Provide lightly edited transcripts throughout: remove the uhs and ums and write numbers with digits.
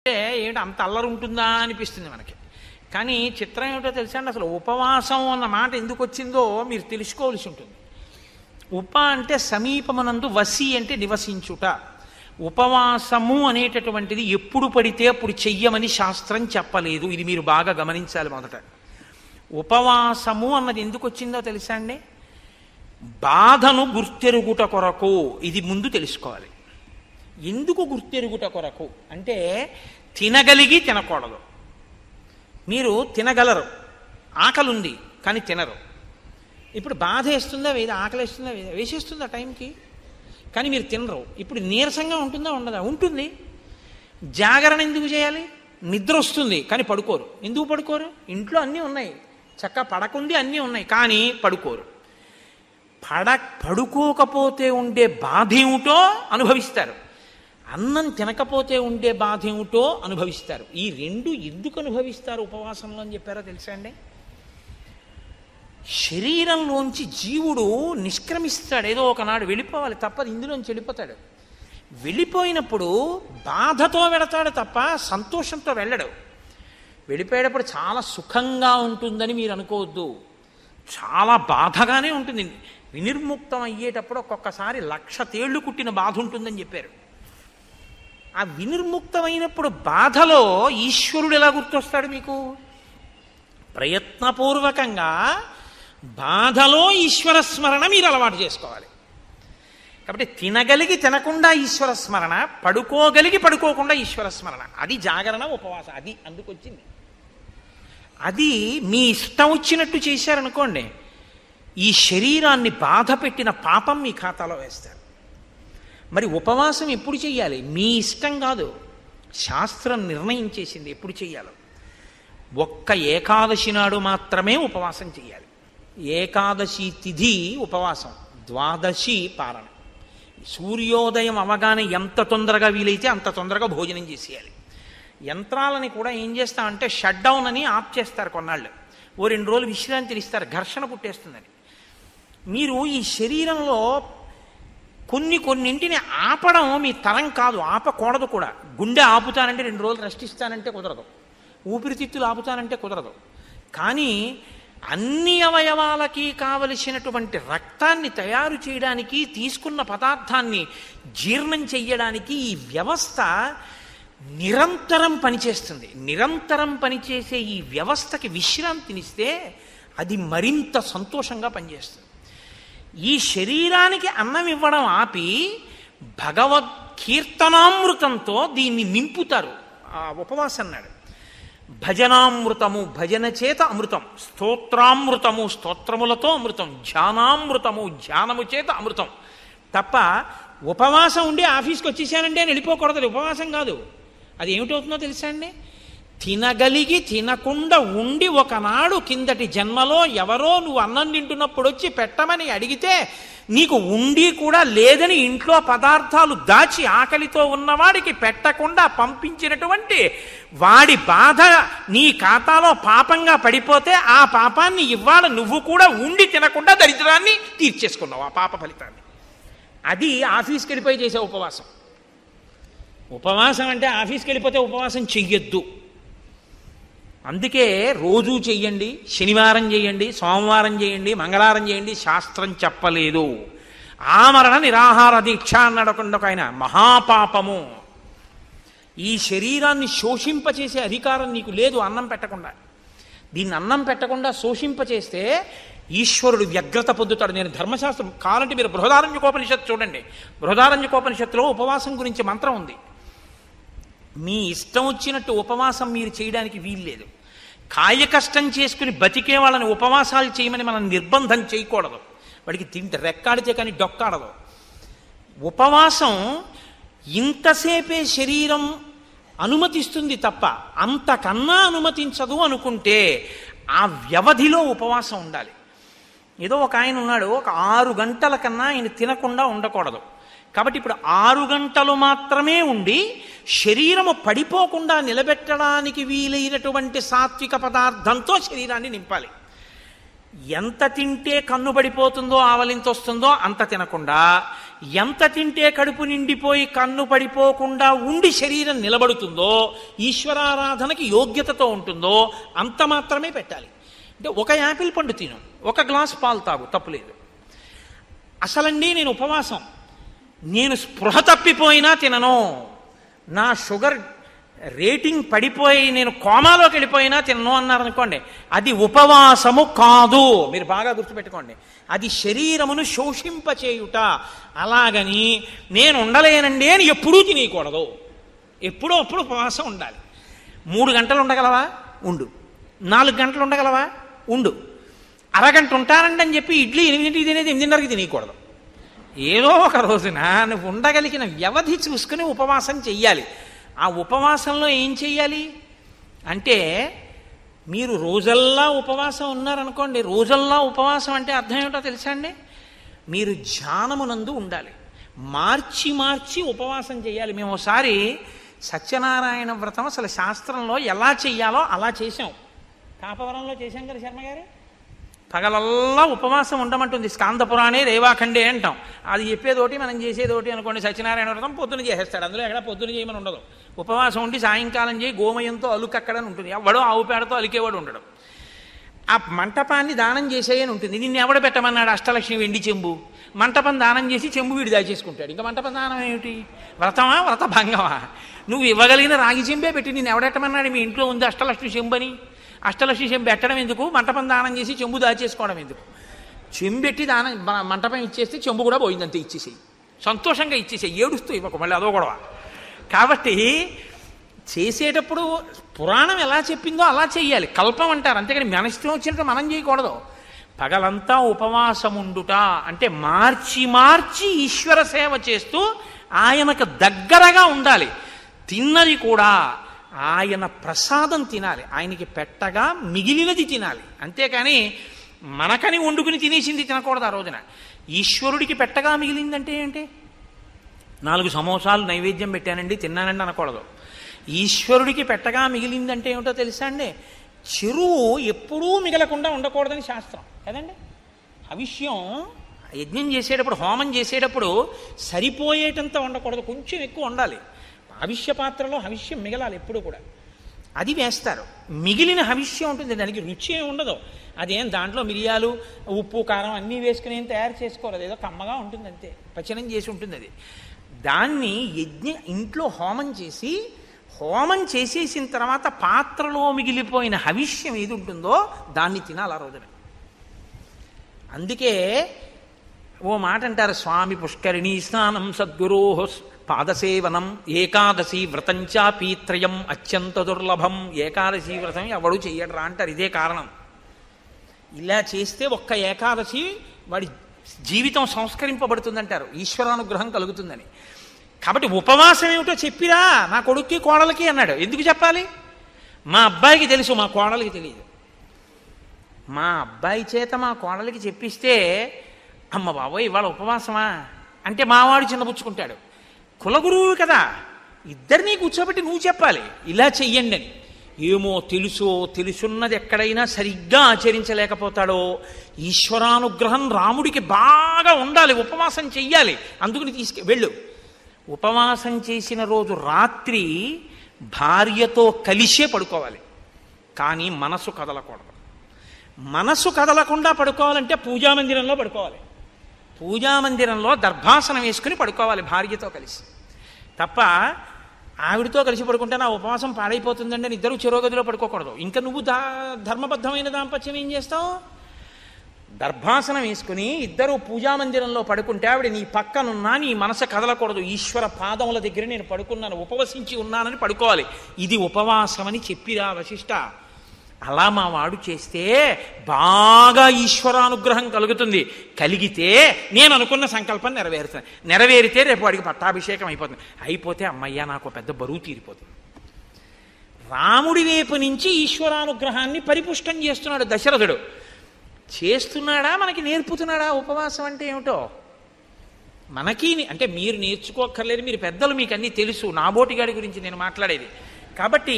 అంటే ఏమిటి అంత అల్లరి ఉంటుందా అనిపిస్తుంది మనకి. కానీ చిత్రం ఏమిటో తెలుసా అండి, అసలు ఉపవాసం అన్న మాట ఎందుకు వచ్చిందో మీరు తెలుసుకోవాల్సి ఉంటుంది. ఉప అంటే సమీపమనందు, వసి అంటే నివసించుట. ఉపవాసము అనేటటువంటిది ఎప్పుడు పడితే అప్పుడు చెయ్యమని శాస్త్రం చెప్పలేదు. ఇది మీరు బాగా గమనించాలి. మొదట ఉపవాసము అన్నది ఎందుకు వచ్చిందో తెలుసా అండి, బాధను గుర్తెరుగుట కొరకు. ఇది ముందు తెలుసుకోవాలి. ఎందుకు గుర్తెరుగుట కొరకు అంటే, తినగలిగి తినకూడదు. మీరు తినగలరు, ఆకలి ఉంది కానీ తినరు. ఇప్పుడు బాధ వేస్తుందా వేద, ఆకలి వేస్తుందా వేద, వేసేస్తుందా టైంకి, కానీ మీరు తినరు. ఇప్పుడు నీరసంగా ఉంటుందా ఉండదా, ఉంటుంది. జాగరణ ఎందుకు చేయాలి, నిద్ర వస్తుంది కానీ పడుకోరు. ఎందుకు పడుకోరు, ఇంట్లో అన్నీ ఉన్నాయి, చక్కగా పడకుంది అన్నీ ఉన్నాయి కానీ పడుకోరు. పడుకోకపోతే ఉండే బాధ ఏమిటో అనుభవిస్తారు, అన్నం తినకపోతే ఉండే బాధ ఏమిటో అనుభవిస్తారు. ఈ రెండు ఎందుకు అనుభవిస్తారు ఉపవాసంలో అని చెప్పారో తెలుసా అండి. శరీరంలోంచి జీవుడు నిష్క్రమిస్తాడు, ఏదో ఒకనాడు వెళ్ళిపోవాలి, తప్పదు, ఇందులోంచి వెళ్ళిపోతాడు. వెళ్ళిపోయినప్పుడు బాధతో వెళతాడు తప్ప సంతోషంతో వెళ్ళడు. వెళ్ళిపోయేటప్పుడు చాలా సుఖంగా ఉంటుందని మీరు అనుకోవద్దు, చాలా బాధగానే ఉంటుంది. వినిర్ముక్తం అయ్యేటప్పుడు ఒక్కొక్కసారి 1,00,000 తేళ్లు కుట్టిన బాధ ఉంటుందని చెప్పారు. ఆ వినిర్ముక్తమైనప్పుడు బాధలో ఈశ్వరుడు ఎలా గుర్తొస్తాడు మీకు, ప్రయత్నపూర్వకంగా బాధలో ఈశ్వర స్మరణ మీరు అలవాటు చేసుకోవాలి. కాబట్టి తినగలిగి తినకుండా ఈశ్వర స్మరణ, పడుకోగలిగి పడుకోకుండా ఈశ్వర స్మరణ, అది జాగరణ ఉపవాసం. అది అందుకొచ్చింది. అది మీ ఇష్టం వచ్చినట్టు చేశారనుకోండి, ఈ శరీరాన్ని బాధ పెట్టిన పాపం మీ ఖాతాలో వేస్తారు. మరి ఉపవాసం ఎప్పుడు చెయ్యాలి, మీ ఇష్టం కాదు, శాస్త్రం నిర్ణయం చేసింది ఎప్పుడు చెయ్యాలో. ఒక్క ఏకాదశి నాడు మాత్రమే ఉపవాసం చెయ్యాలి. ఏకాదశి తిథి ఉపవాసం, ద్వాదశి పారణ. సూర్యోదయం అవగానే ఎంత తొందరగా వీలైతే అంత తొందరగా భోజనం చేసేయాలి. యంత్రాలని కూడా ఏం చేస్తామంటే షట్ డౌన్ అని ఆఫ్ చేస్తారు కొన్నాళ్ళు, ఓ 2 రోజులు విశ్రాంతిని ఇస్తారు, ఘర్షణ పుట్టేస్తుందని. మీరు ఈ శరీరంలో కొన్నింటిని ఆపడం మీ తరం కాదు, ఆపకూడదు కూడా. గుండె ఆపుతానంటే 2 రోజులు రెస్ట్ ఇస్తానంటే కుదరదు, ఊపిరితిత్తులు ఆపుతానంటే కుదరదు. కానీ అన్ని అవయవాలకి కావలసినటువంటి రక్తాన్ని తయారు చేయడానికి, తీసుకున్న పదార్థాన్ని జీర్ణం చెయ్యడానికి ఈ వ్యవస్థ నిరంతరం పనిచేస్తుంది. నిరంతరం పనిచేసే ఈ వ్యవస్థకి విశ్రాంతినిస్తే అది మరింత సంతోషంగా పనిచేస్తుంది. ఈ శరీరానికి అన్నం ఇవ్వడం ఆపి భగవద్ కీర్తనామృతంతో దీన్ని నింపుతారు. ఆ ఉపవాసం అన్నాడు. భజనామృతము, భజన చేత అమృతం, స్తోత్రామృతము, స్తోత్రములతో అమృతం, ధ్యానామృతము, ధ్యానము చేత అమృతం. తప్ప ఉపవాసం ఉండి ఆఫీస్కి వచ్చేసానంటే అని వెళ్ళిపోకూడదు. ఉపవాసం కాదు. అది ఏమిటవుతుందో తెలుసా అండి, తినగలిగి తినకుండా ఉండి ఒకనాడు కిందటి జన్మలో ఎవరో నువ్వు అన్నం తింటున్నప్పుడు వచ్చి పెట్టమని అడిగితే నీకు ఉండి కూడా లేదని ఇంట్లో పదార్థాలు దాచి ఆకలితో ఉన్నవాడికి పెట్టకుండా పంపించినటువంటి వాడి బాధ నీ ఖాతాలో పాపంగా పడిపోతే ఆ పాపాన్ని ఇవాళ నువ్వు కూడా ఉండి తినకుండా దరిద్రాన్ని తీర్చేసుకున్నావు, ఆ పాప ఫలితాన్ని. అది ఆఫీస్కి వెళ్ళిపోయి చేసే ఉపవాసం. ఉపవాసం అంటే ఆఫీస్కి వెళ్ళిపోతే ఉపవాసం చెయ్యొద్దు. అందుకే రోజూ చెయ్యండి, శనివారం చేయండి, సోమవారం చేయండి, మంగళవారం చేయండి, శాస్త్రం చెప్పలేదు. ఆమరణ నిరాహార దీక్ష అన్నాడు ఒక ఆయన, మహాపాపము. ఈ శరీరాన్ని శోషింపచేసే అధికారం నీకు లేదు అన్నం పెట్టకుండా. దీన్ని అన్నం పెట్టకుండా శోషింపచేస్తే ఈశ్వరుడు వ్యగ్రత పొందుతాడు. నేను ధర్మశాస్త్రం కావాలంటే మీరు బృహదారణ్యకోపనిషత్తు చూడండి. బృహదారణ్యకోపనిషత్తులో ఉపవాసం గురించి మంత్రం ఉంది. మీ ఇష్టం వచ్చినట్టు ఉపవాసం మీరు చేయడానికి వీల్లేదు. కాయ కష్టం చేసుకుని బతికే వాళ్ళని ఉపవాసాలు చేయమని మనం నిర్బంధం చేయకూడదు. వాడికి తింటే రెక్కాడితే కానీ డొక్కాడదు. ఉపవాసం ఇంతసేపే శరీరం అనుమతిస్తుంది తప్ప అంతకన్నా అనుమతించదు అనుకుంటే ఆ వ్యవధిలో ఉపవాసం ఉండాలి. ఏదో ఒక ఆయన ఉన్నాడు, ఒక 6 గంటల కన్నా ఆయన తినకుండా ఉండకూడదు. కాబట్టి ఇప్పుడు 6 గంటలు మాత్రమే ఉండి శరీరము పడిపోకుండా నిలబెట్టడానికి వీలైనటువంటి సాత్విక పదార్థంతో శరీరాన్ని నింపాలి. ఎంత తింటే కన్ను పడిపోతుందో, ఆవలింత వస్తుందో అంత తినకుండా ఎంత తింటే కడుపు నిండిపోయి కన్ను పడిపోకుండా ఉండి శరీరం నిలబడుతుందో, ఈశ్వరారాధనకి యోగ్యతతో ఉంటుందో అంత మాత్రమే పెట్టాలి. అంటే ఒక యాపిల్ పండు తిను, ఒక గ్లాస్ పాలు తాగు, తప్పులేదు. అసలండి నేను ఉపవాసం, నేను స్పృహ తప్పిపోయినా తినను, నా షుగర్ రేటింగ్ పడిపోయి నేను కోమాలోకి వెళ్ళిపోయినా తినను అన్నారనుకోండి, అది ఉపవాసము కాదు. మీరు బాగా గుర్తుపెట్టుకోండి, అది శరీరమును శోషింపచేయుట. అలాగని నేను ఉండలేనండి అని ఎప్పుడూ తినేయకూడదు, ఎప్పుడో అప్పుడు ఉపవాసం ఉండాలి. 3 గంటలు ఉండగలవా? ఉండు. 4 గంటలు ఉండగలవా? ఉండు. అరగంట ఉంటానండి అని చెప్పి ఇడ్లీ 8కి తినేది 8:30కి తినేయకూడదు. ఏదో ఒక రోజున నువ్వు ఉండగలిగిన వ్యవధి చూసుకుని ఉపవాసం చెయ్యాలి. ఆ ఉపవాసంలో ఏం చెయ్యాలి అంటే, మీరు రోజల్లా ఉపవాసం ఉన్నారనుకోండి, రోజల్లా ఉపవాసం అంటే అర్థం ఏమిటో తెలుసా అండి? మీరు ధ్యానమునందు ఉండాలి, మార్చి మార్చి ఉపవాసం చేయాలి. మేము ఒకసారి సత్యనారాయణ వ్రతం అసలు శాస్త్రంలో ఎలా చెయ్యాలో అలా చేశాం. కాపవరంలో చేశాం కదా శర్మగారు. పగలల్లా ఉపవాసం ఉండమంటుంది, స్కాందపురాణే రేవాఖండే అంటాం. అది చెప్పేదోటి మనం చేసేదోటి అనుకోండి. సత్యనారాయణ వ్రతం పొద్దున చేసేస్తాడు, అందులో ఎక్కడ పొద్దున చేయమని ఉండదు. ఉపవాసం ఉండి సాయంకాలం చేయి గోమయంతో అలుకక్కడని ఉంటుంది, ఎవడో ఆవు పేడతో అలికేవాడు ఉండడం. ఆ మంటపాన్ని దానం చేసేయని ఉంటుంది. నిన్ను ఎవడ పెట్టమన్నాడు? అష్టలక్ష్మి వెండి చెంబు. మంటపం దానం చేసి చెంబు వీడి దాచేసుకుంటాడు. ఇంకా మంటపం దానం ఏమిటి? వ్రతమా? వ్రత భంగమా? నువ్వు ఇవ్వగలిగిన రాగి చెంబే పెట్టి నిన్ను ఎవడెట్టమన్నాడు? మీ ఇంట్లో ఉంది అష్టలక్ష్మి చెంబు అని. అష్టలక్ష్మి చెంబు పెట్టడం ఎందుకు? మంటపం దానం చేసి చెంబు దాచేసుకోవడం ఎందుకు? చెంబెట్టి దానం మంటపం ఇచ్చేస్తే చెంబు కూడా పోయిందంతే, ఇచ్చేసేయి, సంతోషంగా ఇచ్చేసేయి, ఏడుస్తూ ఇవ్వకు, మళ్ళీ అదో గొడవ. కాబట్టి చేసేటప్పుడు పురాణం ఎలా చెప్పిందో అలా చెయ్యాలి, కల్పం అంటారు. అంతేకాని మన ఇష్టం వచ్చినట్టు మనం చేయకూడదు. పగలంతా ఉపవాసం ఉండుట అంటే మార్చి మార్చి ఈశ్వర సేవ చేస్తూ ఆయనకు దగ్గరగా ఉండాలి. తిన్నది కూడా ఆయన ప్రసాదం తినాలి, ఆయనకి పెట్టగా మిగిలినది తినాలి. అంతేకాని మనకని వండుకుని తినేసింది తినకూడదు. ఆ రోజున ఈశ్వరుడికి పెట్టగా మిగిలిందంటే ఏంటి? 4 సమోసాలు నైవేద్యం పెట్టానండి తిన్నానండి అనకూడదు. ఈశ్వరుడికి పెట్టగా మిగిలిందంటే ఏమిటో తెలుసా అండి? చెరువు ఎప్పుడూ మిగలకుండా ఉండకూడదని శాస్త్రం కదండి. హవిష్యం యజ్ఞం చేసేటప్పుడు, హోమం చేసేటప్పుడు సరిపోయేటంత ఉండకూడదు, కొంచెం ఎక్కువ ఉండాలి. హవిష్య పాత్రలో హవిష్యం మిగలాలి ఎప్పుడు కూడా. అది వేస్తారు. మిగిలిన హవిష్యం ఉంటుంది, దానికి రుచి ఏమి ఉండదు. అదేం దాంట్లో మిరియాలు ఉప్పు కారం అన్నీ వేసుకుని ఏం తయారు చేసుకోరు, ఏదో కమ్మగా ఉంటుంది అంతే, పచనం చేసి ఉంటుంది. అది దాన్ని ఇంట్లో హోమం చేసేసిన తర్వాత పాత్రలో మిగిలిపోయిన హవిష్యం ఏది ఉంటుందో దాన్ని తినాలి ఆ రోజున. అందుకే ఓ మాట అంటారు, స్వామి పుష్కరిణీ స్నానం సద్గురో పాదసేవనం ఏకాదశి వ్రతంచాపి త్రయం అత్యంత దుర్లభం. ఏకాదశి వ్రతం ఎవడు చెయ్యడరా అంటారు. ఇదే కారణం. ఇలా చేస్తే ఒక్క ఏకాదశి వాడి జీవితం సంస్కరింపబడుతుందంటారు, ఈశ్వరానుగ్రహం కలుగుతుందని. కాబట్టి ఉపవాసం ఏమిటో చెప్పిరా నా కొడుక్కి కోడలికి అన్నాడు. ఎందుకు చెప్పాలి? మా అబ్బాయికి తెలుసు, మా కోడలికి తెలియదు. మా అబ్బాయి చేత మా కోడలికి చెప్పిస్తే, అమ్మ బాబోయ్ ఇవాళ ఉపవాసమా అంటే మావాడు చిన్నపుచ్చుకుంటాడు. కులగురువు కదా, ఇద్దరినీ కూర్చోబెట్టి నువ్వు చెప్పాలి ఇలా చెయ్యండి అని. ఏమో తెలుసున్నది ఎక్కడైనా సరిగ్గా ఆచరించలేకపోతాడో. ఈశ్వరానుగ్రహం రాముడికి బాగా ఉండాలి, ఉపవాసం చెయ్యాలి, అందుకని వెళ్ళు. ఉపవాసం చేసిన రోజు రాత్రి భార్యతో కలిసే పడుకోవాలి, కానీ మనసు కదలకూడదు. మనసు కదలకుండా పడుకోవాలంటే పూజామందిరంలో పడుకోవాలి. పూజామందిరంలో దర్భాసనం వేసుకుని పడుకోవాలి భార్యతో కలిసి. తప్ప ఆవిడతో కలిసి పడుకుంటే నా ఉపవాసం పాడైపోతుందండి అని ఇద్దరు చెరోగదిలో పడుకోకూడదు. ఇంకా నువ్వు ధర్మబద్ధమైన దాంపత్యం ఏం చేస్తావు? దర్భాసనం వేసుకుని ఇద్దరు పూజామందిరంలో పడుకుంటే ఆవిడ నీ పక్కనున్నా నీ మనసు కదలకూడదు. ఈశ్వర పాదముల దగ్గర నేను పడుకున్నాను, ఉపవసించి ఉన్నానని పడుకోవాలి. ఇది ఉపవాసం అని చెప్పిరా వశిష్ఠ. అలా మా వాడు చేస్తే బాగా ఈశ్వరానుగ్రహం కలుగుతుంది. కలిగితే నేను అనుకున్న సంకల్పం నెరవేరుతుంది. నెరవేరితే రేపు వాడికి పట్టాభిషేకం అయిపోతుంది. అయిపోతే అమ్మయ్య నాకు పెద్ద బరువు తీరిపోతుంది. రాముడి వైపు నుంచి ఈశ్వరానుగ్రహాన్ని పరిపుష్టం చేస్తున్నాడు దశరథుడు. చేస్తున్నాడా, మనకి నేర్పుతున్నాడా ఉపవాసం అంటే ఏమిటో? మనకి అంటే మీరు నేర్చుకోక్కర్లేదు, మీరు పెద్దలు, మీకు అన్నీ తెలుసు. నాబోటిగాడి గురించి నేను మాట్లాడేది. కాబట్టి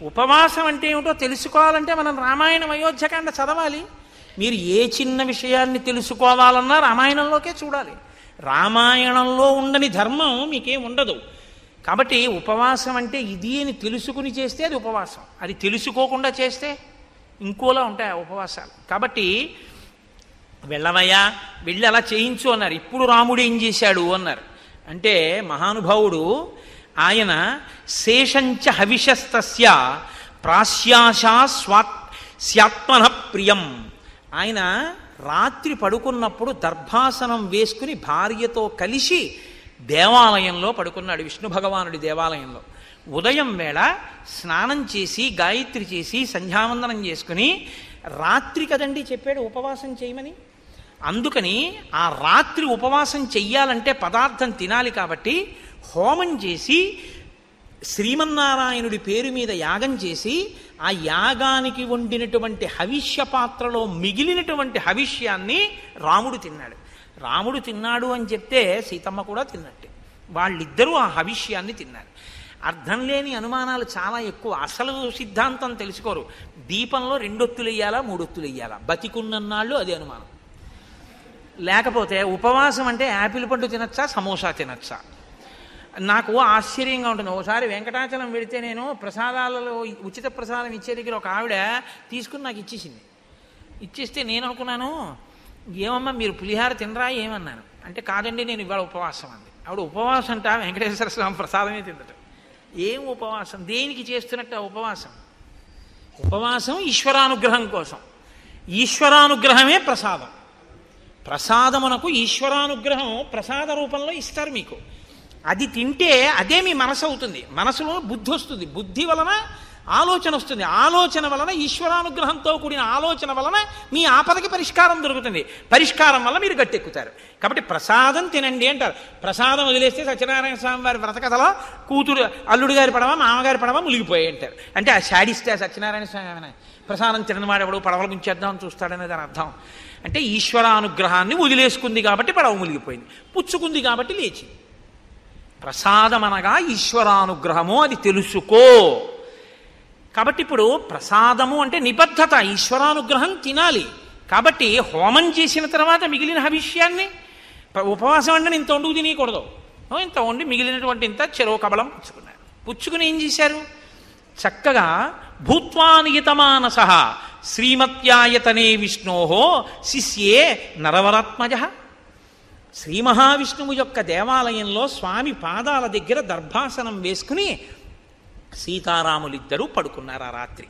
ఉపవాసం అంటే ఏమిటో తెలుసుకోవాలంటే మనం రామాయణం అయోధ్యకాండ చదవాలి. మీరు ఏ చిన్న విషయాన్ని తెలుసుకోవాలన్నా రామాయణంలోకే చూడాలి. రామాయణంలో ఉండని ధర్మం మీకేం ఉండదు. కాబట్టి ఉపవాసం అంటే ఇది అని తెలుసుకుని చేస్తే అది ఉపవాసం, అది తెలుసుకోకుండా చేస్తే ఇంకోలా ఉంటాయి ఆ ఉపవాసాలు. కాబట్టి వెళ్ళవయ్యా, వెళ్ళి అలా చేయించు అన్నారు. ఇప్పుడు రాముడు ఏం చేశాడు అన్నారు అంటే, మహానుభావుడు ఆయన శేషంచ హవిషస్తస్య ప్రాశ్యాశా స్యాత్మన ప్రియం. ఆయన రాత్రి పడుకున్నప్పుడు దర్భాసనం వేసుకుని భార్యతో కలిసి దేవాలయంలో పడుకున్నాడు, విష్ణు భగవానుడి దేవాలయంలో. ఉదయం వేళ స్నానం చేసి గాయత్రి చేసి సంధ్యావందనం చేసుకుని, రాత్రి కదండి చెప్పాడు ఉపవాసం చేయమని. అందుకని ఆ రాత్రి ఉపవాసం చెయ్యాలంటే పదార్థం తినాలి కాబట్టి హోమం చేసి శ్రీమన్నారాయణుడి పేరు మీద యాగం చేసి ఆ యాగానికి వండినటువంటి హవిష్య పాత్రలో మిగిలినటువంటి హవిష్యాన్ని రాముడు తిన్నాడు. రాముడు తిన్నాడు అని చెప్తే సీతమ్మ కూడా తిన్నట్టే. వాళ్ళిద్దరూ ఆ హవిష్యాన్ని తిన్నారు. అర్థం లేని అనుమానాలు చాలా ఎక్కువ. అసలు సిద్ధాంతం తెలుసుకోరు. దీపంలో 2 ఒత్తులు వేయాలా 3 ఒత్తులు వేయాలా, బతికున్నన్నాళ్ళు అది అనుమానం. లేకపోతే ఉపవాసం అంటే యాపిల్ పండు తినచ్చా సమోసా తినచ్చా. నాకు ఆశ్చర్యంగా ఉంటుంది. ఒకసారి వెంకటాచలం వెళితే నేను ప్రసాదాలలో ఉచిత ప్రసాదం ఇచ్చే దగ్గర ఒక ఆవిడ తీసుకుని నాకు ఇచ్చేసింది. ఇచ్చేస్తే నేను అనుకున్నాను, ఏమమ్మా మీరు పులిహార తినరా ఏమన్నాను అంటే, కాదండి నేను ఇవాళ ఉపవాసం అంది. ఆవిడ ఉపవాసం అంట వెంకటేశ్వర స్వామి ప్రసాదమే తిందట. ఏం ఉపవాసం, దేనికి చేస్తున్నట్టు ఆ ఉపవాసం? ఉపవాసం ఈశ్వరానుగ్రహం కోసం. ఈశ్వరానుగ్రహమే ప్రసాదం. ప్రసాదమునకు ఈశ్వరానుగ్రహం ప్రసాద రూపంలో ఇస్తారు మీకు. అది తింటే అదే మీ మనసు అవుతుంది. మనసులో బుద్ధి వస్తుంది, బుద్ధి వలన ఆలోచన వస్తుంది, ఆలోచన వలన ఈశ్వరానుగ్రహంతో కూడిన ఆలోచన వలన మీ ఆపదకి పరిష్కారం దొరుకుతుంది, పరిష్కారం వల్ల మీరు గట్టెక్కుతారు. కాబట్టి ప్రసాదం తినండి అంటారు. ప్రసాదం వదిలేస్తే సత్యనారాయణ స్వామి వారి వ్రతకథలో కూతురు అల్లుడు గారి పడవ మామగారి పడవ మునిగిపోయాయి అంటారు. అంటే ఆ శాడిస్తే సత్యనారాయణ స్వామి ప్రసాదం తినవాడు ఎవడు పడవలు ముంచేద్దామని చూస్తాడనే దాని అర్థం. అంటే ఈశ్వరానుగ్రహాన్ని వదిలేసుకుంది కాబట్టి పడవ మునిగిపోయింది, పుచ్చుకుంది కాబట్టి లేచింది. ప్రసాదం అనగా ఈశ్వరానుగ్రహము, అది తెలుసుకో. కాబట్టి ఇప్పుడు ప్రసాదము అంటే నిబద్ధత, ఈశ్వరానుగ్రహం తినాలి. కాబట్టి హోమం చేసిన తర్వాత మిగిలిన హవిష్యాన్ని, ఉపవాసం అంటే ఇంత వండుకు తినకూడదు, ఇంత వండి మిగిలినటువంటి ఇంత చెరో కబలం పుచ్చుకున్నారు. పుచ్చుకుని ఏం చేశారు? చక్కగా భూత్వానియతమానస శ్రీమత్యాయతనే విష్ణోహో శిష్యే నరవరాత్మజ. శ్రీ మహావిష్ణువు యొక్క దేవాలయంలో స్వామి పాదాల దగ్గర దర్భాసనం వేసుకుని సీతారాములిద్దరూ పడుకున్నారు ఆ రాత్రి.